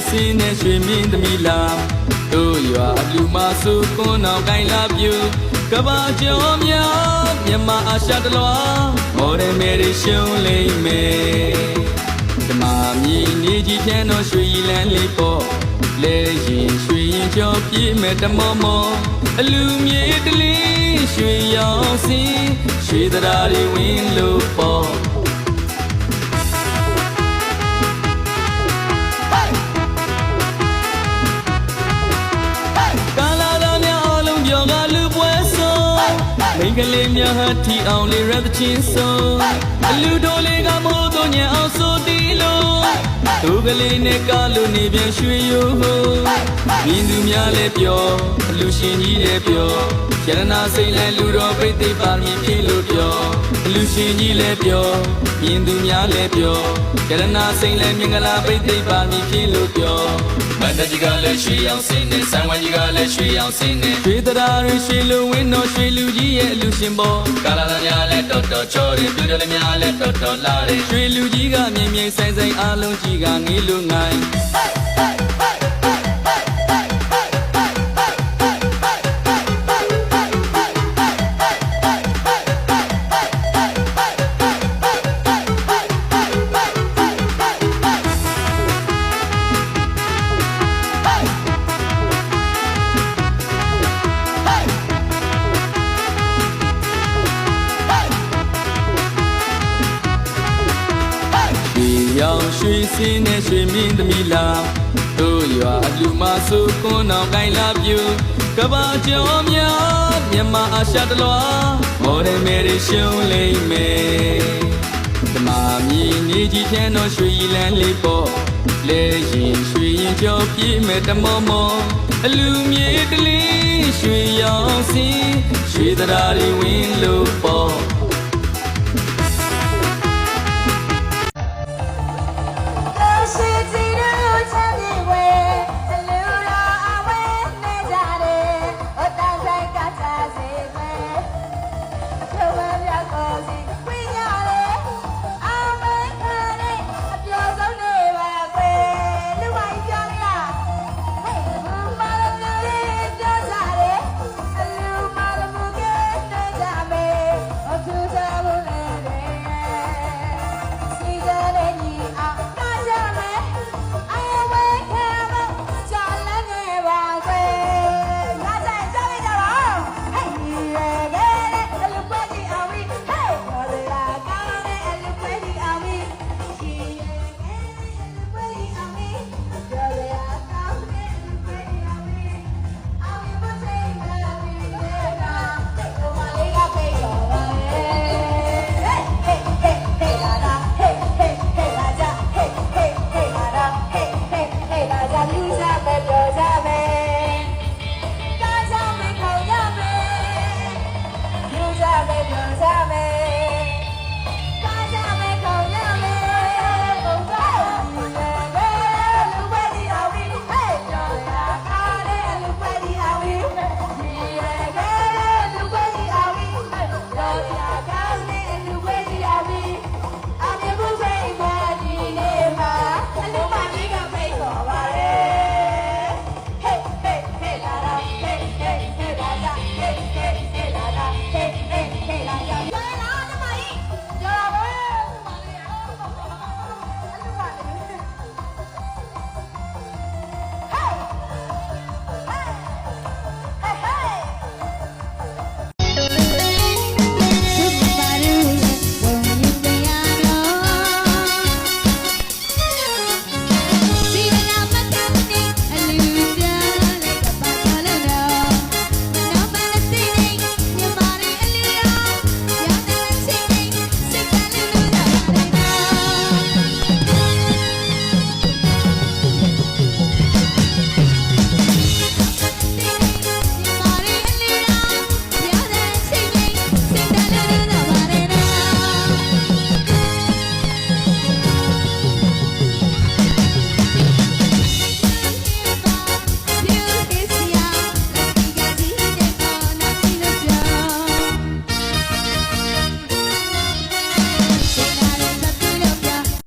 စင်းနဲ့ရွှေမင်းသမီးလာတို့ရွာလူမစုကွန်းအောင်ကိုင်းလာပြူကဘာကျော်များမြန်မာအာရှတလွားမော်ဒယ်မယ်ရီရှုံးလိမ့်မယ်ဓမ္မမြည်နေကြီးဖြန်းတော့ရွှေရည်လန်းလေးပေါ့လဲရင်ရွှေရင်ကျော်ပြည့်မဲ့တမောမောအလူမြေတလေးရွှေရောင်စင်းရွှေတရားတွေဝင်လို့ပေါ့မိန်းကလေးများဟာထီအောင်လေးရတဲ့ချင်းဆုံးအလူတော်လေးကမိုးတော့ညံအောင်ဆိုတီးလို့သူကလေးနဲ့ကားလို့နေပြန်ရွှေရိုးမြင်သူများလည်းပြောအလူရှင်ကြီးလည်းပြောရတနာစိတ်လည်းလူတော်ပြိသိပါမည်ဖြစ်လို့ပြောအလူရှင်ကြီးလည်းပြောမြင်သူများလည်းပြောရတနာစိတ်လည်းမင်္ဂလာပြိသိပါမည်ဖြစ်လို့ပြောမန္တကြီးကလည်းရွှေရောင်စင်းနဲ့ဆံဝိုင်းကြီးကလည်းရွှေရောင်စင်းနဲ့ရွှေတရားတွေရွှေလူဝင်းတော်ရွှေလူကြီးရဲ့အလူရှင်ပေါ်ကာလာသားများလည်းတော်တော်ချောတယ်ပြူတယ်များလည်းတော်တော်လာတယ်ရွှေလူကြီးကမြင်မြင်ဆိုင်ဆိုင်အားလုံးကြီးကငေးလို့ငိုင်းရောင်ရွှေစင်းနဲ့ရွှေမင်းသမီးလာတို့ရွာလူမစုကွန်းအောင်ကိုင်းလာပြူကဘာကျော်များမြန်မာအာရှတလွားမော်ဒယ်မယ်ရီရှုံးလိမ့်မယ်ဓမ္မမြည်နေကြီးဖြန်းတော့ရွှေရည်လန်းလေးပေါ့လဲရင်ရွှေရင်ကျော်ပြည့်မဲ့တမောမောအလူမြေတလေးရွှေရောင်စင်းရွှေတရားတွေဝင်လို့ပေါ့